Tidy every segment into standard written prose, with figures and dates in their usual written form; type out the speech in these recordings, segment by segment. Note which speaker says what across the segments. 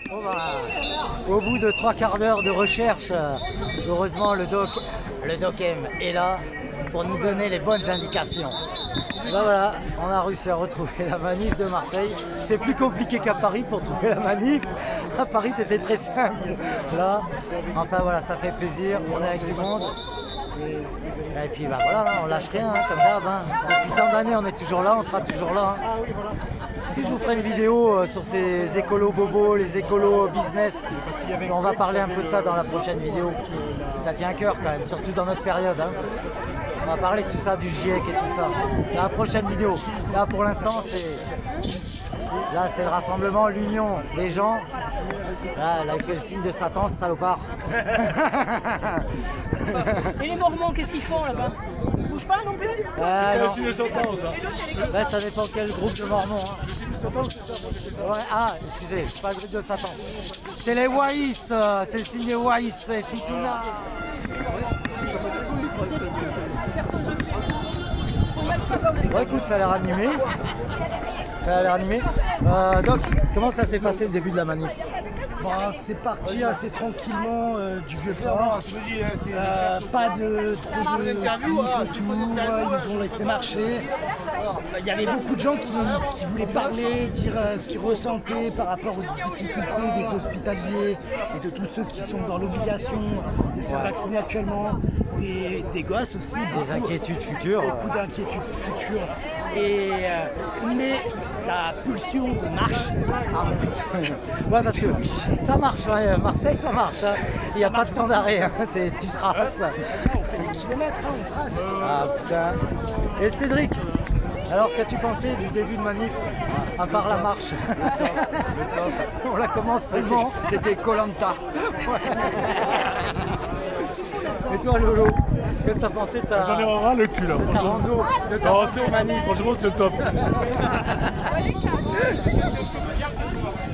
Speaker 1: Bon bah, au bout de 3/4 d'heure de recherche, heureusement le doc M est là pour nous donner les bonnes indications. Et ben voilà, on a réussi à retrouver la manif de Marseille. C'est plus compliqué qu'à Paris pour trouver la manif. À Paris c'était très simple. Là, enfin voilà, ça fait plaisir, on est avec du monde. Et puis bah voilà, on lâche rien, hein, comme d'hab. Hein. Depuis tant d'années, on est toujours là, on sera toujours là. Hein. Si je vous ferai une vidéo sur ces écolos bobos, les écolos business, on va parler un peu de ça dans la prochaine vidéo. Ça tient à cœur quand même, surtout dans notre période. Hein. On va parler de tout ça, du GIEC et tout ça. Dans la prochaine vidéo. Là pour l'instant c'est le rassemblement, l'union des gens. Là il fait le signe de Satan, ce salopard.
Speaker 2: Et les Mormons, qu'est-ce qu'ils font là-bas? Ils bougent pas non plus?
Speaker 3: C'est le signe de Satan, ça.
Speaker 1: Ouais, ça dépend quel groupe de Mormons. Hein.
Speaker 3: Le signe de Satan, c'est ça.
Speaker 1: Ouais, ah, excusez, c'est pas le groupe de Satan. C'est les Waïs, c'est le signe des Waïs, c'est Fitouna. Bon, écoute, ça a l'air animé. Ça a l'air animé. Doc, comment ça s'est passé le début de la manif?
Speaker 4: Bah, c'est parti assez tranquillement du Vieux-Port. Pas de trop de flics autour, ils nous ont laissé marcher. Il y avait beaucoup de gens qui voulaient parler, dire ce qu'ils ressentaient par rapport aux difficultés des hospitaliers et de tous ceux qui sont dans l'obligation de se faire vacciner actuellement, des gosses aussi.
Speaker 1: Des inquiétudes futures.
Speaker 4: Beaucoup d'inquiétudes futures. Mais la pulsion de marche.
Speaker 1: Ouais, parce que ça marche, ouais. Marseille ça marche. Hein. Il n'y a pas de temps d'arrêt, hein. Tu te rases.
Speaker 4: On fait des kilomètres, hein, on trace.
Speaker 1: Ah putain. Et Cédric, alors qu'as-tu pensé du début de manif, à part la marche?
Speaker 5: Le top.
Speaker 1: On la commence seulement.
Speaker 5: C'était Koh-Lanta.
Speaker 1: Et toi Lolo, qu'est-ce que t'as pensé de ta...
Speaker 3: J'en ai ras le cul là.
Speaker 1: de ta rando, de ta
Speaker 3: Non,
Speaker 1: rando manif?
Speaker 3: franchement, c'est le top.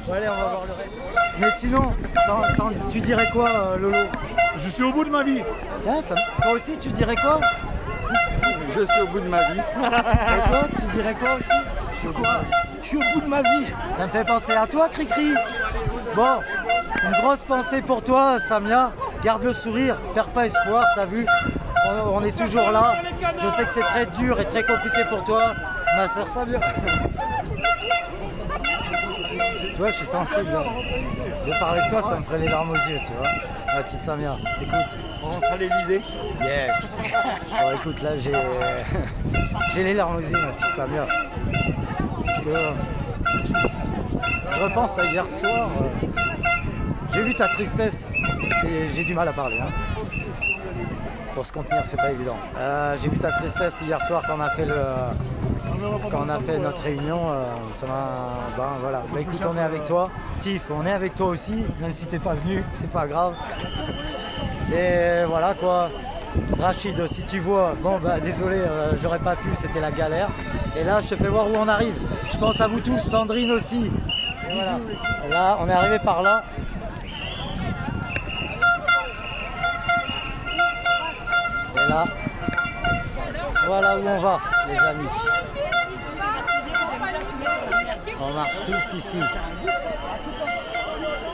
Speaker 1: Bon, allez, on va voir le reste. Mais sinon, tu dirais quoi Lolo?
Speaker 3: Je suis au bout de ma vie.
Speaker 1: Tiens, toi aussi tu dirais quoi?
Speaker 5: Je suis au bout de ma vie.
Speaker 1: Et toi, tu dirais quoi aussi?
Speaker 4: Je suis au bout de ma vie.
Speaker 1: Ça me fait penser à toi, Cricri. Bon, une grosse pensée pour toi, Samia. Garde le sourire, perds pas espoir, t'as vu. On est toujours là. Je sais que c'est très dur et très compliqué pour toi, ma soeur Samia. Tu vois, je suis sensible. Hein. De parler de toi, ça me ferait les larmes aux yeux, tu vois. Ma petite Samia, écoute.
Speaker 5: On rentre à l'Elysée.
Speaker 1: Yes. Bon, écoute, là, j'ai les larmes aux yeux, ma petite Samia. Parce que je repense à hier soir. J'ai vu ta tristesse. J'ai du mal à parler. Hein. Pour se contenir, c'est pas évident. J'ai vu ta tristesse hier soir quand on a fait notre réunion. Ça m'a. Ben voilà. Bah, écoute, on est avec toi. Tiff, on est avec toi aussi. Même si t'es pas venu, c'est pas grave. Et voilà quoi. Rachid, si tu vois, bon bah désolé, j'aurais pas pu, c'était la galère. Et là, je te fais voir où on arrive. Je pense à vous tous, Sandrine aussi. Et voilà. Là, on est arrivé par là. Et là, voilà où on va, les amis. On marche tous ici.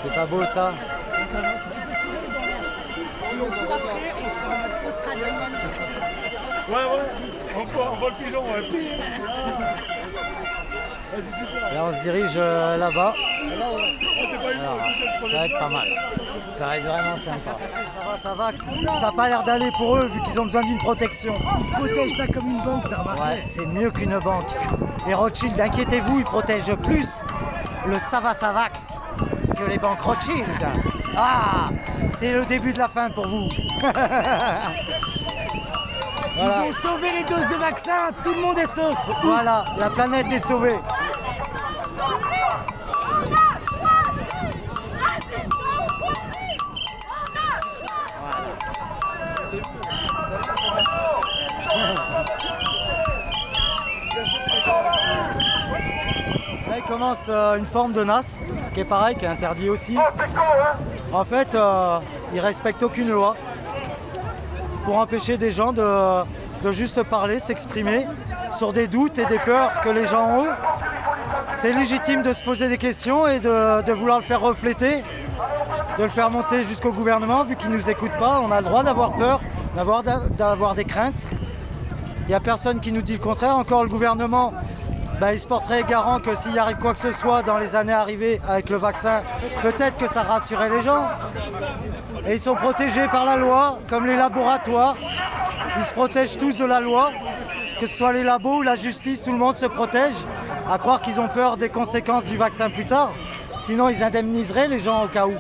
Speaker 1: C'est pas beau ça?
Speaker 3: Ouais, on voit le pigeon, ouais. Ouais, c'est super.
Speaker 1: Là, on se dirige là-bas.
Speaker 3: Alors,
Speaker 1: Ça va être pas mal. Ça va être vraiment sympa. Ça va, ça n'a pas l'air d'aller pour eux vu qu'ils ont besoin d'une protection.
Speaker 4: Ils protègent ça comme une banque, t'as remarqué?
Speaker 1: Ouais, c'est mieux qu'une banque. Et Rothschild, inquiétez-vous, ils protègent plus le Savasavax que les banques Rothschild. Ah, c'est le début de la fin pour vous. Voilà.
Speaker 4: Ils ont sauvé les doses de vaccin, tout le monde est sauf.
Speaker 1: Voilà, la planète est sauvée. Là, il commence une forme de NAS qui est pareil, qui est interdit aussi. En fait, ils respectent aucune loi pour empêcher des gens de juste parler, s'exprimer sur des doutes et des peurs que les gens ont. c'est légitime de se poser des questions et de vouloir le faire refléter, de le faire monter jusqu'au gouvernement, vu qu'ils ne nous écoutent pas. On a le droit d'avoir peur, d'avoir des craintes. Il n'y a personne qui nous dit le contraire. Encore le gouvernement, il se porterait garant que s'il arrive quoi que ce soit dans les années arrivées avec le vaccin, peut-être que ça rassurerait les gens. Et ils sont protégés par la loi, comme les laboratoires. Ils se protègent tous de la loi, que ce soit les labos ou la justice, tout le monde se protège. À croire qu'ils ont peur des conséquences du vaccin plus tard. Sinon, ils indemniseraient les gens au cas où.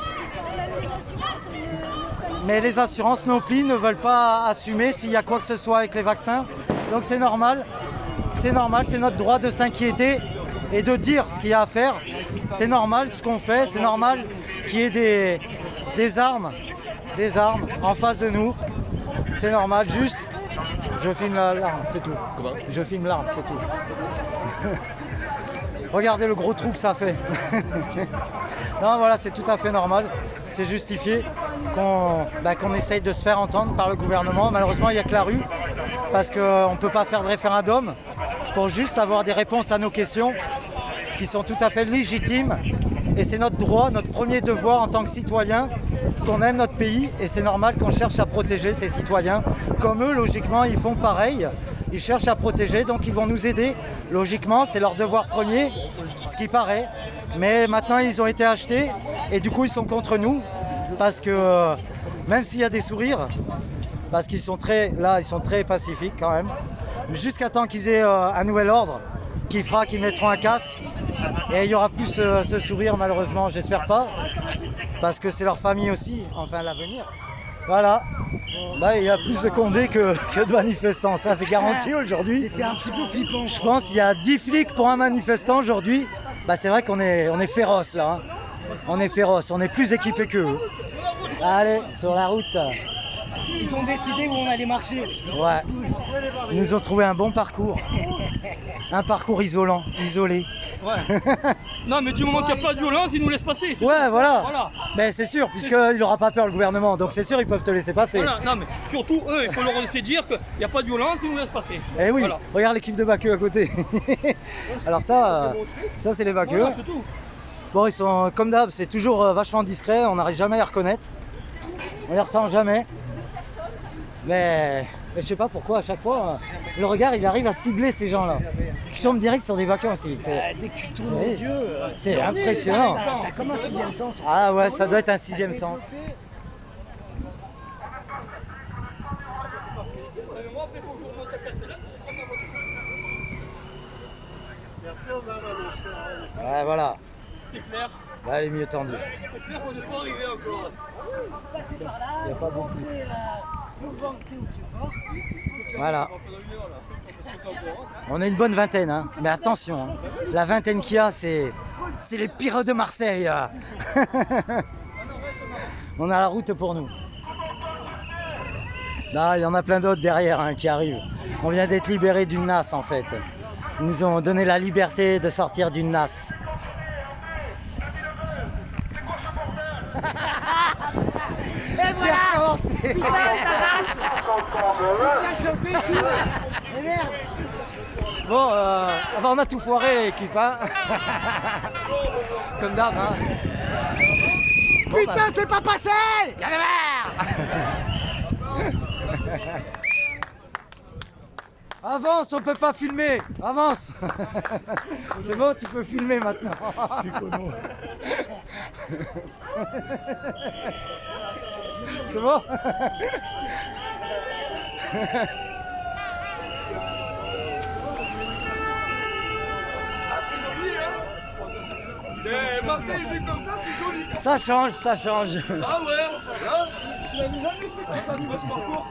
Speaker 1: Mais les assurances non plus ne veulent pas assumer s'il y a quoi que ce soit avec les vaccins. Donc c'est normal, c'est notre droit de s'inquiéter et de dire ce qu'il y a à faire. C'est normal ce qu'on fait, c'est normal qu'il y ait des armes en face de nous. C'est normal, juste, je filme l'arme, c'est tout.
Speaker 6: Comment ?
Speaker 1: Je filme l'arme, c'est tout. Regardez le gros trou que ça fait. Non, voilà, c'est tout à fait normal. C'est justifié qu'on essaye de se faire entendre par le gouvernement. Malheureusement, il n'y a que la rue, parce qu'on ne peut pas faire de référendum pour juste avoir des réponses à nos questions qui sont tout à fait légitimes. Et c'est notre droit, notre premier devoir en tant que citoyen, qu'on aime notre pays. Et c'est normal qu'on cherche à protéger ces citoyens. Comme eux, logiquement, ils font pareil. Ils cherchent à protéger, donc ils vont nous aider. Logiquement, c'est leur devoir premier, ce qui paraît. Mais maintenant, ils ont été achetés et du coup, ils sont contre nous. Parce que même s'il y a des sourires, parce qu'ils sont très pacifiques quand même, jusqu'à temps qu'ils aient un nouvel ordre qui fera qu'ils mettront un casque. Et il n'y aura plus ce sourire, malheureusement, j'espère pas. Parce que c'est leur famille aussi, enfin l'avenir. Voilà. Il y a plus de Condé que de manifestants, ça c'est garanti aujourd'hui.
Speaker 4: C'était un petit peu flippant.
Speaker 1: Je pense qu'il y a 10 flics pour un manifestant aujourd'hui. C'est vrai qu'on est féroce là. Hein. On est féroce, on est plus équipés qu'eux. Allez, sur la route.
Speaker 4: Ils ont décidé où on allait marcher.
Speaker 1: Ouais. Ils nous ont trouvé un bon parcours. Un parcours isolé.
Speaker 2: Ouais. Non, mais du moment qu'il n'y a pas de violence, ils nous laissent passer.
Speaker 1: Ouais, voilà. Mais c'est sûr, puisqu'il n'aura pas peur le gouvernement, donc c'est sûr, ils peuvent te laisser passer.
Speaker 2: Voilà, non, mais surtout eux, il faut leur laisser dire qu'il n'y a pas de violence, ils nous laissent passer.
Speaker 1: Eh oui,
Speaker 2: voilà.
Speaker 1: Regarde l'équipe de Baqueux à côté. Alors ça c'est les Baqueux.
Speaker 2: Voilà, c'est tout.
Speaker 1: Bon, ils sont comme d'hab, c'est toujours vachement discret, on n'arrive jamais à les reconnaître. On les ressent jamais. Mais je sais pas pourquoi à chaque fois, le regard il arrive à cibler ces gens-là. Tu tombes direct sur des vacances aussi.
Speaker 4: Dès que tu tournes les yeux,
Speaker 1: c'est impressionnant.
Speaker 4: T'as comme un sixième sens.
Speaker 1: Ah ouais, ça doit être un sixième sens. Ouais, voilà.
Speaker 2: C'est clair.
Speaker 1: Là, elle est mieux tendue.
Speaker 2: C'est clair qu'on n'est pas arrivé encore.
Speaker 1: Il n'y a pas beaucoup. Voilà. On a une bonne vingtaine, hein. Mais attention, hein. La vingtaine qu'il y a, c'est les pires de Marseille. On a la route pour nous. Là, il y en a plein d'autres derrière hein, qui arrivent. On vient d'être libérés d'une nasse en fait. Ils nous ont donné la liberté de sortir d'une nasse.
Speaker 4: Et voilà. Putain, ta race. J'ai bien chanté. Et merde.
Speaker 1: Bon, on a tout foiré l'équipe, hein. Comme d'hab, hein. Bon,
Speaker 4: Putain, c'est pas passé.
Speaker 1: Y'en a marre. Avance, on peut pas filmer. Avance. C'est bon, tu peux filmer maintenant. C'est bon.
Speaker 3: Marseille vu comme ça, c'est joli.
Speaker 1: Ça change.
Speaker 3: Ah ouais, là, tu l'avais jamais fait comme ça, tu vois ce parcours.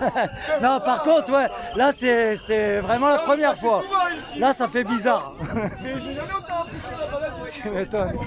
Speaker 1: Non, par contre, ouais, là c'est vraiment la première fois. Là, ça fait bizarre.
Speaker 3: J'ai jamais autant apprécié la balade.
Speaker 1: Tu m'étonnes.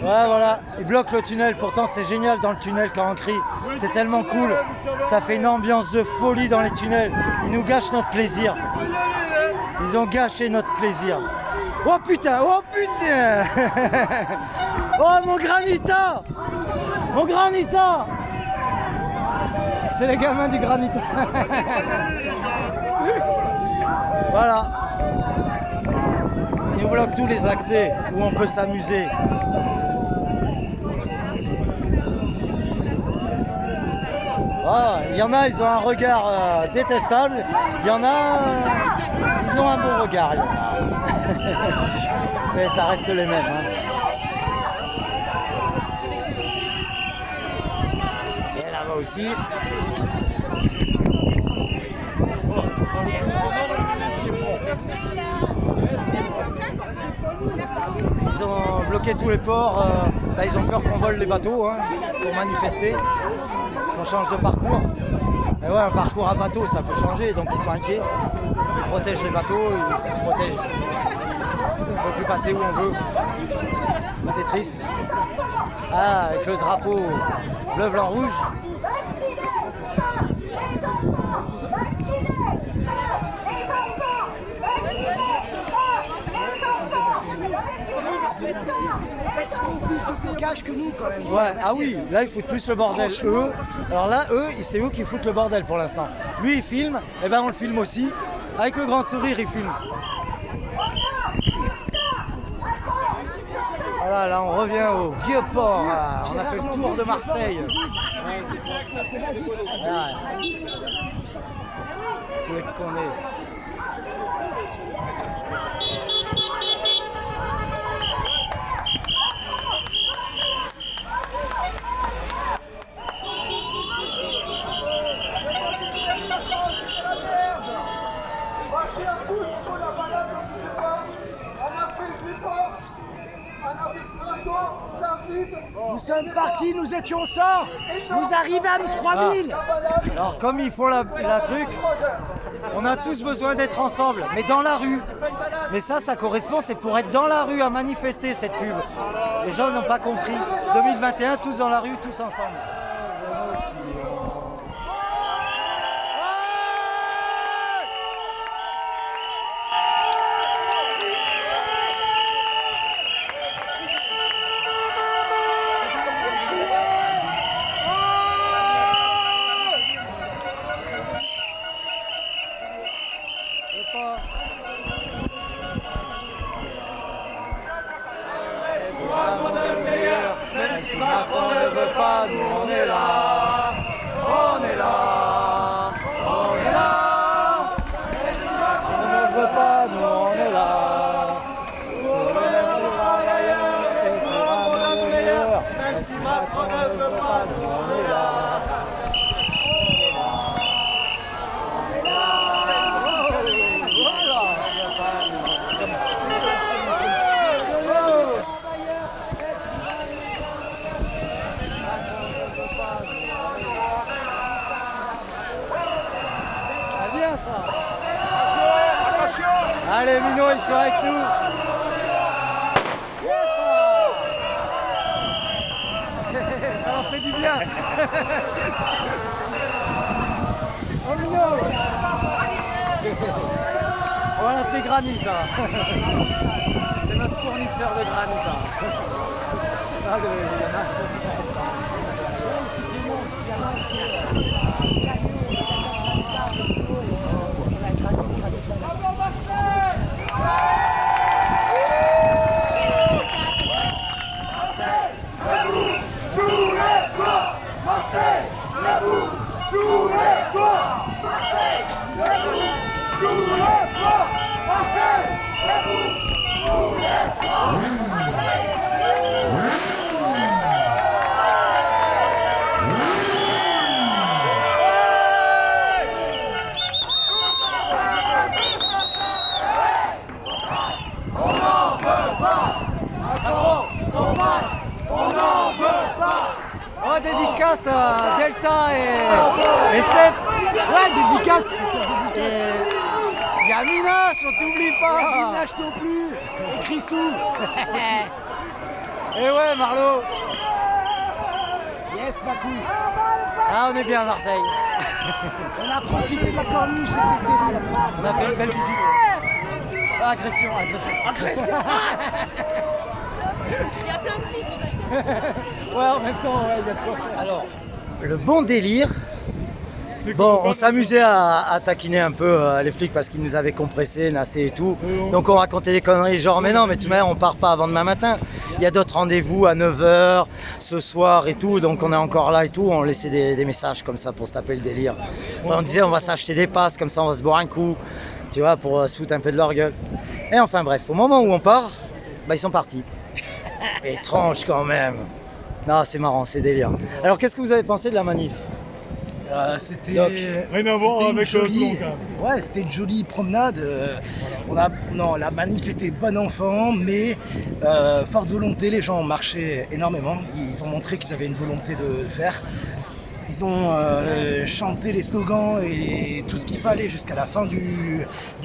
Speaker 1: Ouais, voilà, ils bloquent le tunnel. Pourtant, c'est génial dans le tunnel quand on crie. C'est tellement cool. Ça fait une ambiance de folie dans les tunnels. Ils nous gâchent notre plaisir. Ils ont gâché notre plaisir. Oh putain, oh putain. Oh mon granita. Mon granita. C'est les gamins du granita. Voilà. Ils nous bloquent tous les accès où on peut s'amuser. Ah, il y en a, ils ont un regard détestable. Il y en a, ils ont un bon regard. Il y en a. Mais ça reste les mêmes. Hein. Et là-bas aussi. Ils ont bloqué tous les ports. Ils ont peur qu'on vole les bateaux hein, pour manifester. On change de parcours. Et ouais, un parcours à bateau, ça peut changer, donc ils sont inquiets. Ils protègent les bateaux, ils protègent. On ne peut plus passer où on veut. C'est triste. Ah, avec le drapeau bleu, blanc, rouge.
Speaker 4: Que nous, quand même.
Speaker 1: Ouais, ah oui, là ils foutent plus le bordel. Eux, alors là, c'est eux qui foutent le bordel pour l'instant. Lui il filme, et ben on le filme aussi. Avec le grand sourire, il filme. Voilà, là on revient au vieux port. On a fait le tour de Marseille. Voilà. Tous les qu'on est.
Speaker 4: Nous sommes partis, nous étions 100. Nous arrivâmes 3000.
Speaker 1: Alors comme ils font la truc, on a tous besoin d'être ensemble, mais dans la rue. Mais ça correspond, c'est pour être dans la rue à manifester cette pub. Les gens n'ont pas compris. 2021, tous dans la rue, tous ensemble. Même si Macron ne veut pas, nous on est là, on est là, on est là. Même si Macron ne veut pas, nous on est là. Pour le même des travailleurs et pour un monde meilleur. Même si Macron ne veut pas, nous on est là. Allez, Mino, ils sont avec nous. Ça leur fait du bien. Oh, Mino. On va l'appeler Granit. C'est notre fournisseur de granit. Oh, dédicace à Delta et Steph. Ouais, dédicace. Et Yaminache, on t'oublie pas.
Speaker 4: Yaminache non plus. Et Chrisou.
Speaker 1: Et ouais, Marlo.
Speaker 4: Yes, Bakou.
Speaker 1: Ah, on est bien à Marseille.
Speaker 4: On a profité de la corniche cet été.
Speaker 1: On a fait une belle visite. Ah, agression.
Speaker 2: Il y a plein de flics.
Speaker 1: Ouais, en même temps, ouais, il y a de quoi faire. Alors, le bon délire. Bon, on s'amusait à taquiner un peu les flics parce qu'ils nous avaient compressés, nassés et tout. Donc on racontait des conneries genre mais non, mais de toute manière on part pas avant demain matin. Il y a d'autres rendez-vous à 9h ce soir et tout. Donc on est encore là et tout. On laissait des messages comme ça pour se taper le délire. On disait on va s'acheter des passes comme ça on va se boire un coup. Tu vois, pour se foutre un peu de leur gueule. Et enfin bref, au moment où on part, bah ils sont partis. Étrange quand même. Non, c'est marrant, c'est délire. Alors qu'est-ce que vous avez pensé de la manif?
Speaker 4: C'était
Speaker 3: Rien à voir
Speaker 4: c'était une
Speaker 3: avec
Speaker 4: jolie-
Speaker 3: Toulon, quand même.
Speaker 4: Ouais, c'était une jolie promenade. Non, la manif était bon enfant, mais forte volonté, les gens ont marché énormément. Ils ont montré qu'ils avaient une volonté de le faire. Ils ont chanté les slogans et tout ce qu'il fallait jusqu'à la fin de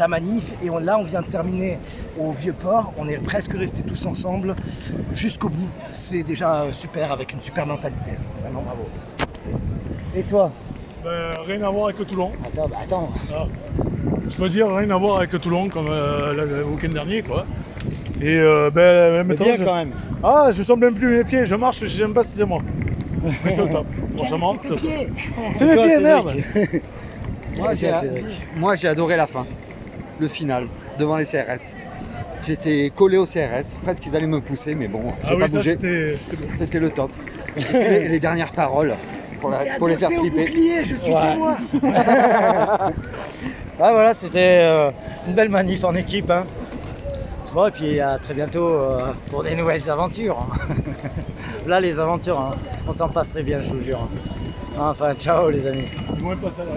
Speaker 4: la manif. Et là, on vient de terminer au Vieux-Port. On est presque restés tous ensemble jusqu'au bout. C'est déjà super avec une super mentalité. Vraiment bravo.
Speaker 1: Et toi?
Speaker 3: Ben, rien à voir avec Toulon.
Speaker 1: Attends.
Speaker 3: Ah. Je peux dire rien à voir avec Toulon comme le week-end dernier, quoi. Et ben,
Speaker 1: Mais
Speaker 3: maintenant,
Speaker 1: bien quand même.
Speaker 3: Ah, je sens même plus mes pieds, je marche, je sais même pas si c'est moi. Mais c'est au top. Franchement, c'est au top. C'est mes
Speaker 1: Toi,
Speaker 3: pieds,
Speaker 1: Cédric.
Speaker 3: merde.
Speaker 5: Moi, j'ai adoré la fin, le final, devant les CRS. J'étais collé au CRS, presque ils allaient me pousser, mais bon, j'ai
Speaker 3: Ah
Speaker 5: pas
Speaker 3: oui, ça
Speaker 5: bougé.
Speaker 3: c'était beau.
Speaker 5: C'était le top. Les dernières paroles pour les faire
Speaker 4: Adossé au
Speaker 5: flipper.
Speaker 4: bouclier, je suis
Speaker 1: Ouais.
Speaker 4: témoin.
Speaker 1: Ah voilà, c'était une belle manif en équipe. Hein. Bon, et puis à très bientôt pour des nouvelles aventures. hein. Là, les aventures, hein, on s'en passerait bien, je vous jure. Enfin, ciao les amis.
Speaker 3: Ils vont pas ça là.